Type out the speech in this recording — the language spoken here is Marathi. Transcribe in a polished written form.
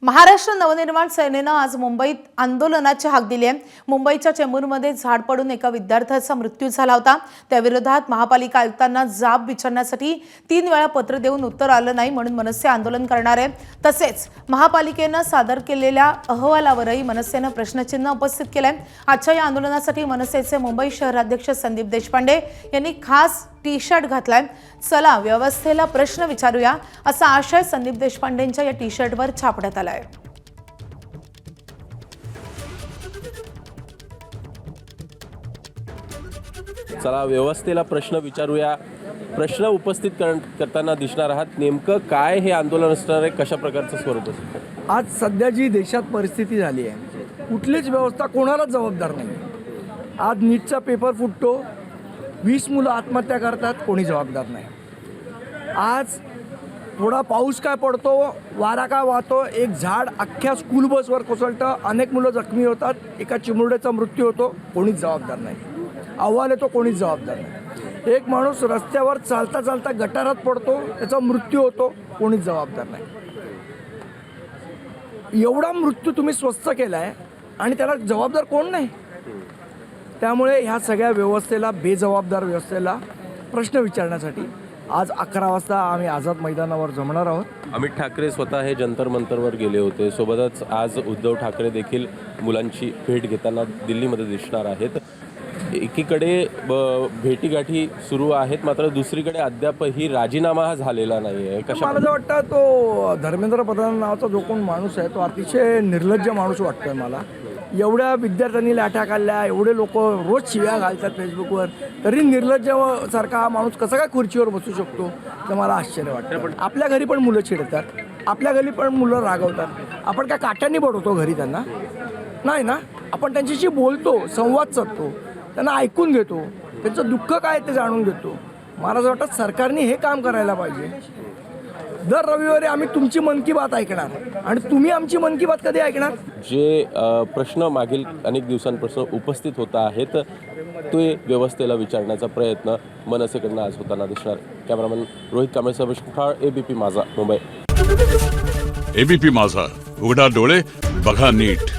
महाराष्ट्र नवनिर्माण सेनेनं आज मुंबईत आंदोलनाची हाक दिली आहे। मुंबईच्या चेंबूरमध्ये झाड पडून एका विद्यार्थ्याचा मृत्यू झाला होता। त्याविरोधात महापालिका आयुक्तांना जाब विचारण्यासाठी 3 वेळा पत्र देऊन उत्तर आलं नाही, म्हणून मनसे आंदोलन करणार आहे। तसेच महापालिकेनं सादर केलेल्या अहवालावरही मनसेनं प्रश्नचिन्ह उपस्थित केलंय। आजच्या या आंदोलनासाठी मनसेचे मुंबई शहराध्यक्ष संदीप देशपांडे यांनी खास टी-शर्ट घातलाय। चला व्यवस्थेला प्रश्न विचारूया असा आशय संदीप देशपांडेंच्या या टी-शर्टवर छापण्यात आला आहे। चला व्यवस्थेला प्रश्न विचारूया। प्रश्न उपस्थित करताना दिसणार आहात। नेमकं काय हे आंदोलन असणार आहे, कशा प्रकारचं स्वरूप असेल? आज सध्या जी देशात परिस्थिती झाली आहे, कुठलीच व्यवस्था कोणालाच जबाबदार नाही। आज नीटचा पेपर फुटतो, 20 मुलं आत्महत्या करतात, कोणी जबाबदार नाही। आज थोडा पाऊस काय पडतो, वारा काय वाहतो, एक झाड अख्ख्या स्कूल बसवर कोसळतं, अनेक मुलं जखमी होतात, एका चिमुरड्याचा मृत्यू होतो, कोणीच जबाबदार नाही। अहवाल येतो, कोणीच जबाबदार नाही। एक माणूस रस्त्यावर चालता चालता गटारात पडतो, त्याचा मृत्यू होतो, कोणीच जबाबदार नाही। एवढा मृत्यू तुम्ही स्वच्छ केला आहे आणि त्याला जबाबदार कोण नाही। त्यामुळे ह्या सगळ्या व्यवस्थेला, बेजबाबदार व्यवस्थेला प्रश्न विचारण्यासाठी आज 11 वाजता आम्ही आझाद मैदानावर जमणार आहोत। अमित ठाकरे स्वतः हे जंतर मंतरवर गेले होते। सोबतच आज उद्धव ठाकरे देखील मुलांची भेट घेताना दिल्लीमध्ये दिसणार आहेत। एकीकडे भेटीगाठी सुरू आहेत, मात्र दुसरीकडे अद्यापही राजीनामा हा झालेला नाही आहे। मला असं वाटतं तो धर्मेंद्र प्रधान नावाचा जो कोण माणूस आहे तो अतिशय निर्लज्ज माणूस वाटतोय मला। एवढ्या विद्यार्थ्यांनी लाठ्या काढल्या, एवढे लोक रोज शिव्या घालतात फेसबुकवर, तरी निर्लज्ज सारखा हा माणूस कसा काय खुर्चीवर बसू शकतो, तर मला आश्चर्य वाटतं। पण आपल्या घरी पण मुलं चिडतात, आपल्या घरी पण मुलं रागवतात। आपण काय काट्यांनी बडवतो घरी त्यांना? नाही ना, आपण त्यांच्याशी बोलतो, संवाद साधतो, त्यांना ऐकून घेतो, त्यांचं दुःख काय ते जाणून घेतो। मला असं वाटतं सरकारने हे काम करायला पाहिजे। दर रविवारी आम्ही तुमची मन की बात ऐकणार आणि तुम्ही आमची मन की बात कधी ऐकणार? जे प्रश्न मागील अनेक दिवसांपासून उपस्थित होत आहेत ते व्यवस्थेला विचारण्याचा प्रयत्न मनसेकडनं आज होताना दिसणार। कॅमेरामन रोहित कांबळेसह विष्णू, एबीपी माझा, मुंबई। एबीपी माझा, उघडा डोळे बघा नीट।